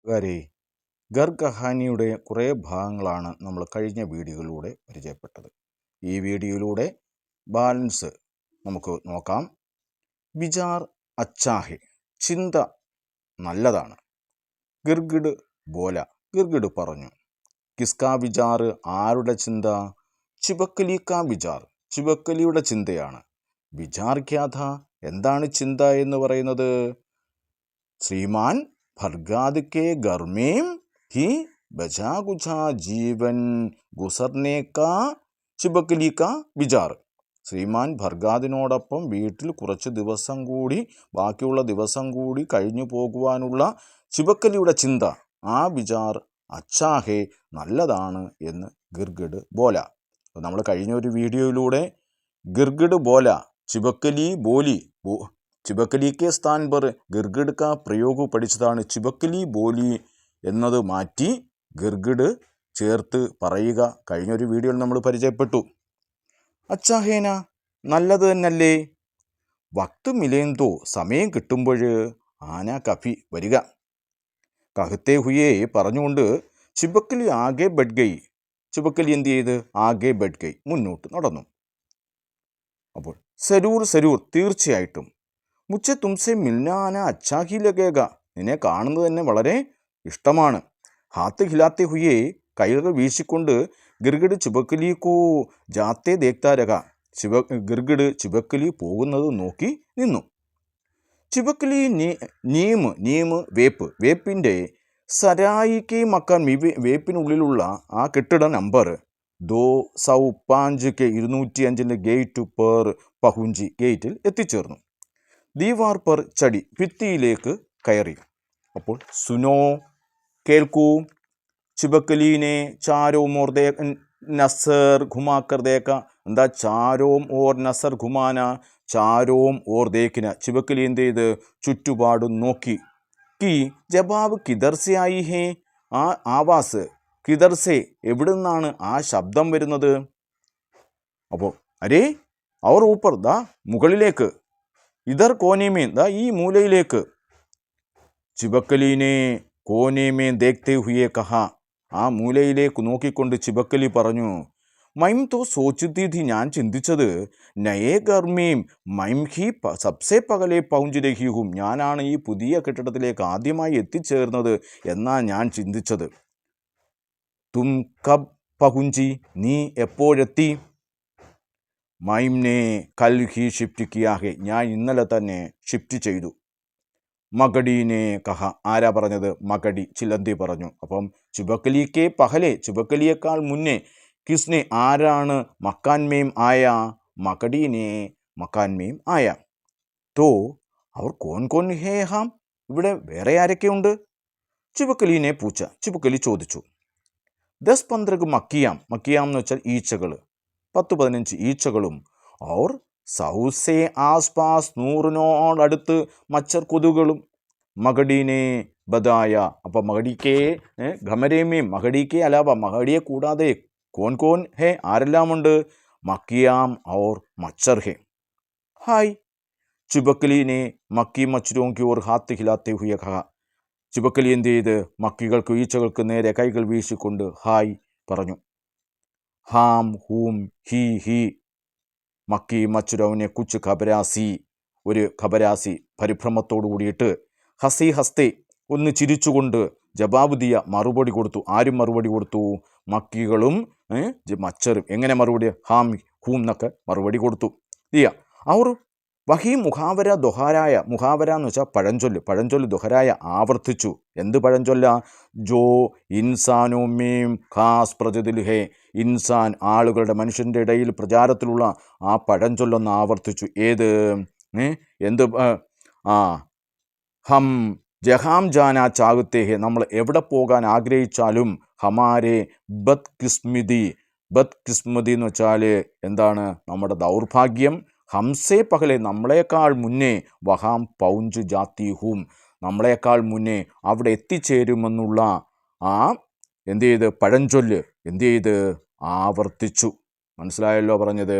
കൂട്ടുകാരെ, ഗർ കഹാനിയുടെ കുറേ ഭാഗങ്ങളാണ് നമ്മൾ കഴിഞ്ഞ വീഡിയോയിലൂടെ പരിചയപ്പെട്ടത്. ഈ വീഡിയോയിലൂടെ ബാലൻസ് നമുക്ക് നോക്കാം. വിചാർ അച്ചാഹെ, ചിന്ത നല്ലതാണ്. ഗിർഗിഡ് ബോല, ഗിർഗിഡ് പറഞ്ഞു. കിസ്കാ വിചാർ, ആരുടെ ചിന്ത? ചിബക്കലി കാ വിചാർ, ചിബക്കലിയുടെ ചിന്തയാണ്. വിചാർ ക്യാ ഥാ, എന്താണ് ചിന്ത എന്ന് പറയുന്നത്? ശ്രീമാൻ ഭർഗാദ് കെ घर में ही बचा कुचा जीवन गुजरने का ചിബക്കലി കാ വിചാർ. ശ്രീമാൻ ഭർഗാദിനോടൊപ്പം വീട്ടിൽ കുറച്ച് ദിവസം കൂടി, ബാക്കിയുള്ള ദിവസം കൂടി കഴിഞ്ഞു പോകുവാനുള്ള ചിബക്കലിയുടെ ചിന്ത, ആ വിചാർ അച്ചാഹെ, നല്ലതാണ് എന്ന് ഗിർഗിഡ് ബോല. നമ്മൾ കഴിഞ്ഞ ഒരു വീഡിയോയിലൂടെ ഗിർഗിഡ് ബോല, ചിബക്കലി ബോലി, ചിബക്കലി കെ സ്ഥാൻ പർ ഗിർഗിഡ് കാ പ്രയോഗം പഠിച്ചതാണ്. ചിബക്കലി ബോലി എന്നത് മാറ്റി ഗിർഗിഡ് ചേർത്ത് പറയുക കഴിഞ്ഞൊരു വീഡിയോയിൽ നമ്മൾ പരിചയപ്പെട്ടു. അച്ചാഹേന, നല്ലത് തന്നല്ലേ. വക്ത് മിലേന്തോ, സമയം കിട്ടുമ്പോൾ ആന കഫി വരിക. കഹത്തെ ഹുയേ പറഞ്ഞുകൊണ്ട് ചിബക്കലി ആകെ ബഡ് ഗൈ, ചിബക്കലി എന്ത് ചെയ്ത്? ആകെ ബഡ് ഗൈ, മുന്നോട്ട് നടന്നു. അപ്പോൾ സരൂർ സരൂർ, തീർച്ചയായിട്ടും. മുച്ചെ തുംസെ മിൽനാന അച്ചാഹി ലഗേഗ, നിന്നെ കാണുന്നത് തന്നെ വളരെ ഇഷ്ടമാണ്. ഹാത്ത് ഹിലാത്തെ ഹുയേ, കൈകൾ വീശിക്കൊണ്ട് ഗിർഗിഡ് ചിബക്കലി കോ ജാത്തെ ദേഖ്താ രഹ, ഗിർഗിഡ് ചിബക്കലി പോകുന്നത് നോക്കി നിന്നു. ചിബക്കലി നീം വേപ്പ്, വേപ്പിൻ്റെ സരായിക്ക് മക്കാൻ, വേപ്പിനുള്ളിലുള്ള ആ കെട്ടിട നമ്പർ 205 205 ഗേറ്റ് പെർ പഹുഞ്ചി, ഗേറ്റിൽ എത്തിച്ചേർന്നു. ദീവാർ പർ ചടി, ഭിത്തിയിലേക്ക് കയറി. അപ്പോൾ സുനോ, കേൾക്കൂ. ചിബക്കലീനെ ചാരോം ഓർ നസർ ഘുമാക്കർ ദേക്ക, എന്താ ചാരോം ഓർ നസർ ഘുമാന? ചാരോം ഓർ ദേക്കിന, ചിബക്കലി എന്ത് ചെയ്ത്? ചുറ്റുപാടും നോക്കി. കി ജവാബ് കിദർസെ ആയി ഹേ, ആ ആവാസ് കിദർസെ, എവിടെ നിന്നാണ് ആ ശബ്ദം വരുന്നത്? അപ്പോൾ അരേ അവർ ഊപ്പർ, ദാ മുകളിലേക്ക്, ഇതർ കോനേമേൻ, ദാ ഈ മൂലയിലേക്ക്. ചിബക്കലീനെ കോനേമേൻ ദേഖ്തേ ഹുയേ കഹ, ആ മൂലയിലേക്ക് നോക്കിക്കൊണ്ട് ചിബക്കലി പറഞ്ഞു. മൈം തോ സോച്ചുത്തി ഥി, ഞാൻ ചിന്തിച്ചത്, നയേ ഗർമേം മൈം ഹി സബ്സെ പകലെ പൗഞ്ച് രഹി ഹും, ഞാനാണ് ഈ പുതിയ കെട്ടിടത്തിലേക്ക് ആദ്യമായി എത്തിച്ചേർന്നത് എന്നാ ഞാൻ ചിന്തിച്ചത്. തും കബ് പഹുഞ്ചി, നീ എപ്പോഴെത്തി? മൈംനെ കൽ ഹി ഷിഫ്റ്റ് കിയാഹെ, ഞാൻ ഇന്നലെ തന്നെ ഷിഫ്റ്റ് ചെയ്തു. മകടീനെ കഹ, ആരാ പറഞ്ഞത്? മകടി, ചിലന്തി പറഞ്ഞു. അപ്പം ചിബക്കലിക്ക് പഹലെ, ചിബക്കലിയേക്കാൾ മുന്നേ, കിസ്നെ, ആരാണ്? മക്കാൻമേം ആയ, മകടീനെ മക്കാൻമേം ആയ. തോ അവർ കോൻ കോൻ ഹേ ഹാം, ഇവിടെ വേറെ ആരൊക്കെയുണ്ട്? ചിബക്കലീനെ പൂച്ച, ചിബക്കലി ചോദിച്ചു. 10-15 മക്കിയാം, മക്കിയാം എന്ന് വെച്ചാൽ ഈച്ചകൾ, 10-15 ഈച്ചകളും, ഔർ സൗസെ ആസ്പാസ്, 100 അടുത്ത് മച്ചർ കൊതുകുകളും. മകടീനെ ബദായ, അപ്പം മകടിക്കേ ഘമരേമേം, മകടിക്കേ അലാവ, മകടിയെ കൂടാതെ കോൻ കോൻ ഹേ, ആരെല്ലാമുണ്ട്? മക്കിയാം ഔർ മച്ചർ ഹേ. ഹായ്. ചിബക്കലീനെ മക്കി മച്ചരോം കി ഓർ ഹാത്ത് ഹിലാത്തെ ഹുയ കഹ, ചിബക്കലി എന്ത് ചെയ്ത്? മക്കികൾക്ക്, ഈച്ചകൾക്ക് നേരെ കൈകൾ വീശിക്കൊണ്ട് ഹായ് പറഞ്ഞു. ഹാം ഹൂം ഹി ഹി, മക്കി മച്ചുരവിനെ കുച്ച് ഖബരാസി, ഒരു ഖബരാസി പരിഭ്രമത്തോടു കൂടിയിട്ട്, ഹസി ഹസ്തേ, ഒന്ന് ചിരിച്ചുകൊണ്ട്, ജവാബ് ദിയ, മറുപടി കൊടുത്തു. ആരും മറുപടി കൊടുത്തു? മക്കികളും മച്ചറും. എങ്ങനെ മറുപടി? ഹാം ഹൂം എന്നൊക്കെ മറുപടി കൊടുത്തു. ദിയ അവർ വഹി മുഖാവര ദൊഹാരായ, മുഖാവര എന്ന് വെച്ചാൽ പഴഞ്ചൊല്ല്, പഴഞ്ചൊല്ല് ദൊഹരായ ആവർത്തിച്ചു. എന്ത് പഴഞ്ചൊല്ല? ജോ ഇൻസാനോ മീം ഖാസ് പ്രജതിൽ ഹേ, ഇൻസാൻ, ആളുകളുടെ, മനുഷ്യൻ്റെ ഇടയിൽ പ്രചാരത്തിലുള്ള ആ പഴഞ്ചൊല്ലൊന്ന് ആവർത്തിച്ചു. ഏത്? എന്ത്? ഹം ജഹാം ജാന ചാകുത്തേ ഹേ, നമ്മൾ എവിടെ പോകാൻ ആഗ്രഹിച്ചാലും, ഹമാരെ ബദ് കിസ്മതി, ബദ് കിസ്മതി എന്ന് വെച്ചാൽ എന്താണ്? നമ്മുടെ ദൗർഭാഗ്യം. ഹംസേ പകലെ, നമ്മളെക്കാൾ മുന്നേ, വഹാം പൗഞ്ച് ജാത്തി ഹൂം, നമ്മളെക്കാൾ മുന്നേ അവിടെ എത്തിച്ചേരുമെന്നുള്ള ആ എന്ത് ചെയ്ത്? പഴഞ്ചൊല്ല് എന്ത് ചെയ്ത്? ആവർത്തിച്ചു. മനസ്സിലായല്ലോ പറഞ്ഞത്?